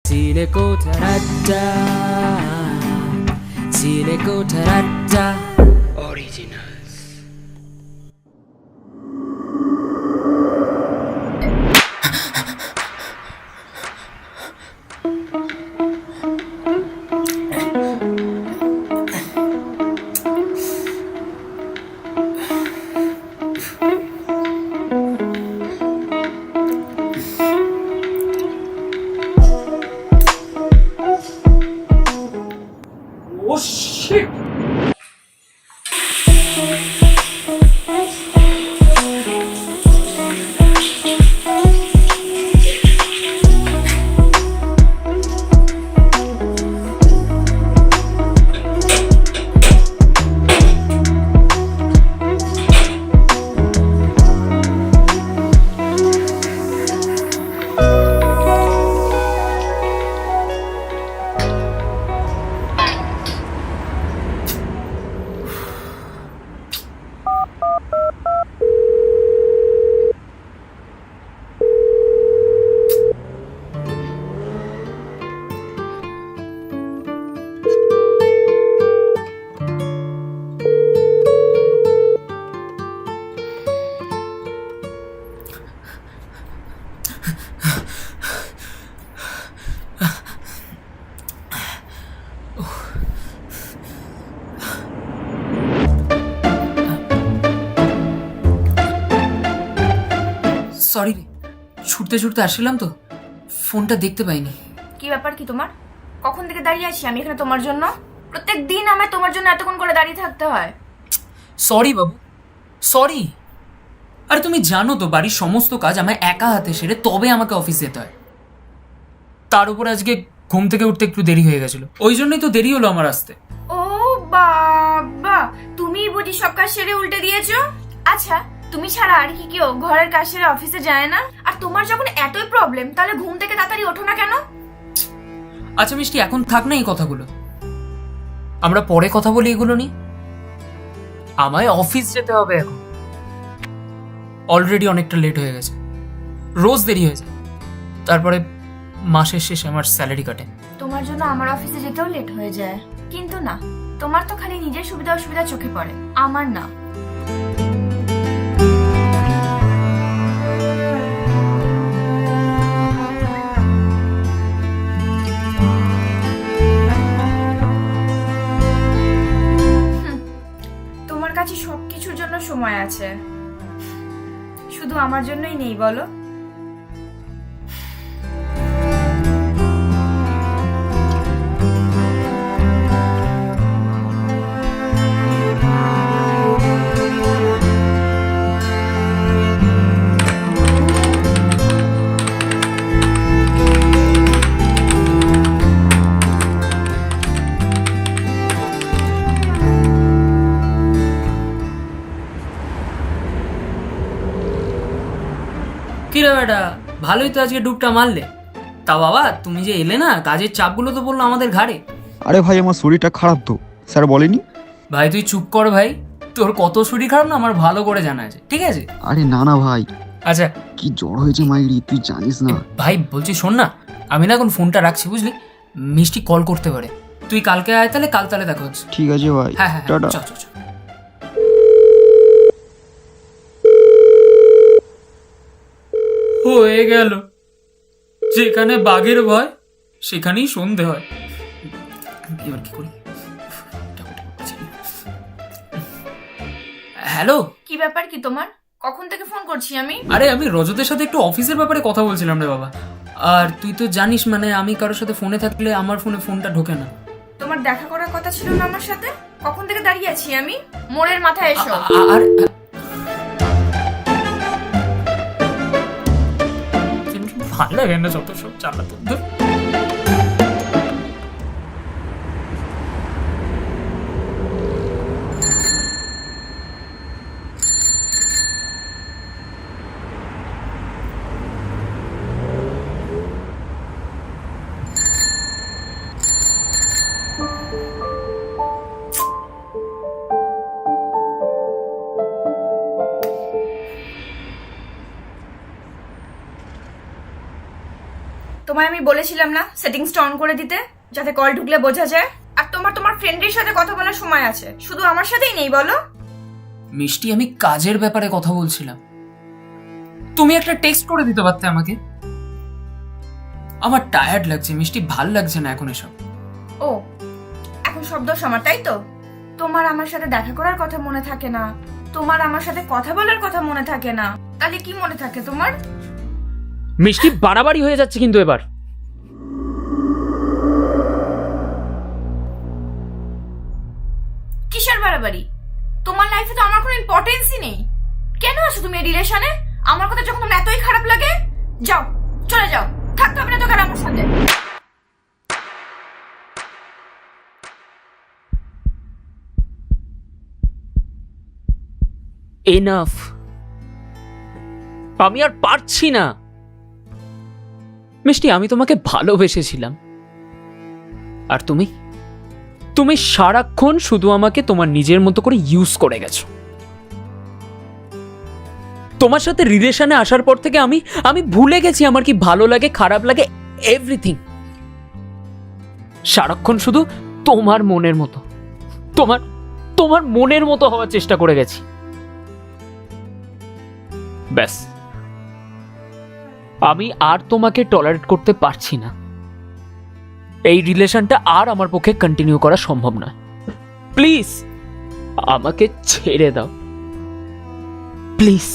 Sileko Tarata, Sileko Tarata Originals. Oh shit! Sorry, ছুটতে ছুটতে আসছিলাম তো, ফোনটা দেখতে পাইনি। কি ব্যাপার কি তোমার? কখন থেকে দাঁড়িয়ে আছি আমি এখানে তোমার জন্য? প্রত্যেক দিন আমায় তোমার জন্য এতক্ষণ করে দাঁড়িয়ে থাকতে হয়। সরি বাবু, সরি। আরে তুমি জানো তো বাড়ির সমস্ত কাজ আমায় একা হাতে সেরে তবে আমাকে অফিস যেতে হয়। তার উপর আজকে ঘুম থেকে উঠতে একটু দেরি হয়ে গেছিল, ওই জন্যই তো দেরি হলো আমার আসতে। ও বাবা, তুমি বুঝি সব কাজ সেরে উল্টে দিয়েছো? আচ্ছা, তুমি ছাড়া আর কি কেউ ঘরের কাজ সেরে অফিসে যায় না? আর তোমার যখন এতই প্রবলেম, তাহলে ঘুম থেকে তাড়াতাড়ি ওঠো না কেন? আচ্ছা মিষ্টি, এখন থাক না এই কথাগুলো, আমরা পরে কথা বলি এগুলো নিয়ে। আমায় অফিস যেতে হবে এখন, অলরেডি অনেকটা লেট হয়ে গেছে, রোজ দেরি হয়ে যায়। তারপরে মাসের শেষে আমার স্যালারি কাটে। তোমার জন্য আমার অফিসে যেতেও লেট হয়ে যায়, কিন্তু না, তোমার তো খালি নিজের সুবিধা অসুবিধা চোখে পড়ে, আমার না। তোমার কাছে সবকিছুর জন্য সময় আছে, শুধু আমার জন্যই নেই বলো? কি রে বেটা, ভালোই তো আজকে ডুবটা মারলে। তা বাবা, তুমি যে এলে না, কাজের চাপগুলো তো পড়লো আমাদের ঘাড়ে। আরে ভাই, আমার শরীরটা খারাপ তো, স্যার বলেনি? ভাই তুই চুপ কর ভাই, তোর কত শরীর খারাপ না আমার ভালো করে জানা আছে, ঠিক আছে? আরে না না ভাই, আচ্ছা কি জ্বর হয়েছে মাইরি, তুই জানিস না। ভাই বলছি শোন না, আমি না এখন ফোনটা রাখছি বুঝলি, মিষ্টি কল করতে পারে। তুই কালকে আয়, তাহলে কাল তাহলে দেখা হচ্ছে। ঠিক আছে ভাই, হ্যাঁ হ্যাঁ, টাটা। চল চল চল। হয়ে গেল, যেখানে বাঘের ভয় সেখানেই সন্ধে হয়। এবার কি করি? হ্যালো, কি ব্যাপার কি তোমার? কখন থেকে ফোন করছি আমি? আরে আমি রজতের সাথে একটু অফিসের ব্যাপারে কথা বলছিলাম রে বাবা। আর তুই তো জানিস মানে আমি কারোর সাথে ফোনে থাকলে আমার ফোনটা ঢোকে না। তোমার দেখা করার কথা ছিল না আমার সাথে? কখন থেকে দাঁড়িয়ে আছি আমি? মোড়ের মাথায় এসো। আর ভালো লাগে না যত সব চালাতো। তোমায় আমি বলেছিলাম না সেটিংসটা অন করে দিতে, যাতে কল ঢুকলে বোঝা যায়। আর তোমার ফ্রেন্ডের সাথে কথা বলার সময় আছে, শুধু আমার সাথেই নেই বলো? মিষ্টি, আমি কাজের ব্যাপারে কথা বলছিলাম। তুমি একটা টেক্সট করে দিতে পারতে আমাকে। আমার টায়ার্ড লাগছে মিষ্টি, ভাল লাগছে না এখন এসব। ও, এখন সব দোষ আমার, তাই তো? তোমার আমার সাথে দেখা করার কথা মনে থাকে না, তোমার আমার সাথে কথা বলার কথা মনে থাকে না, তাহলে কি মনে থাকে তোমার? মিষ্টি, বাড়াবাড়ি হয়ে যাচ্ছে কিন্তু এবার। কিসের বাড়াবাড়ি? তোমার লাইফে তো আমার কোনো ইম্পর্টেন্সই নেই। কেন আছো তুমি এই রিলেশনে? আমার কথা যখন তোমার এতই খারাপ লাগে, যাও, চলে যাও, থাকতে হবে না তোকে আর আমার সাথে। এনাফ, আমি আর পারছি না। মিষ্টি, আমি তোমাকে ভালোবেসেছিলাম, আর তুমি তুমি সারাক্ষণ শুধু আমাকে তোমার নিজের মতো করে ইউজ করে গেছো। তোমার সাথে রিলেশনে আসার পর থেকে আমি ভুলে গেছি আমার কি ভালো লাগে, খারাপ লাগে, এভরিথিং। সারাক্ষণ শুধু তোমার মনের মতো, তোমার তোমার মনের মতো হওয়ার চেষ্টা করে গেছি। ব্যাস, আমি আর তোমাকে টলারেট করতে পারছি না। এই রিলেশনটা আর আমার পক্ষে কন্টিনিউ করা সম্ভব নয়। প্লিজ আমাকে ছেড়ে দাও, প্লিজ।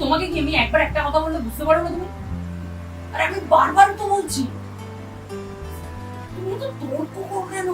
তোমাকে কি আমি একবার একটা কথা বললে বুঝতে পারো না তুমি? আর আমি বারবার তো বলছি, তুমি তো তর্ক করো কেন?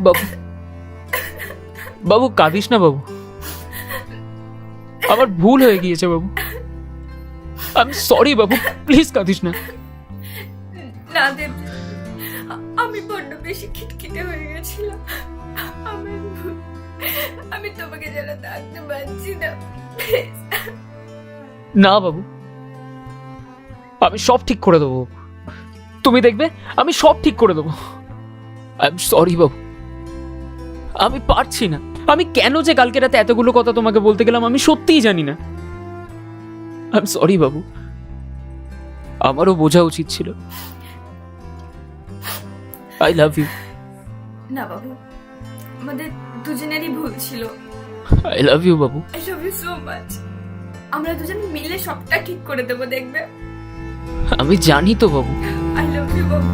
বাবু, বাবু কাঁদিস না বাবু, আমার ভুল হয়ে গিয়েছে বাবু, আমি সরি বাবু, প্লিজ কাঁদিস না। না দেব, আমি বড্ড বেশি খিটখিটে হয়ে গেছিলাম। আমার ভুল। আমি তোমাকে যেন থাকতে পারছি না। Please। না বাবু, আমি সব ঠিক করে দেবো, তুমি দেখবে আমি সব ঠিক করে দেবো। আই এম সরি বাবু, আমি পারছি না, আমি কেন যে কালকে রাতে এতগুলো কথা তোমাকে বলতে গেলাম আমি সত্যিই জানি না। আই এম সরি বাবু, আমারও বোঝা উচিত ছিল। I love you. না বাবু, আমাদের দুজনেরই ভুল ছিল। আই লাভ ইউ বাবু। I love you so much. আমরা দুজন মিলে সবটা ঠিক করে দেবো, দেখবে। আমি জানি তো বাবু। আই লাভ ইউ বাবু।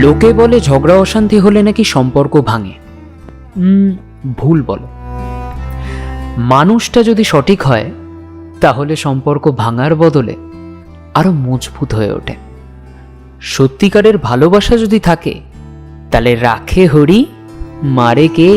লোকে বলে ঝগড়া অশান্তি হলে নাকি সম্পর্ক ভাঙে। ভুল বলো। মানুষটা যদি সঠিক হয় তাহলে সম্পর্ক ভাঙার বদলে আরো মজবুত হয়ে ওঠে। সত্যিকারের ভালোবাসা যদি থাকে তাহলে রাখে হরি, মারে কে।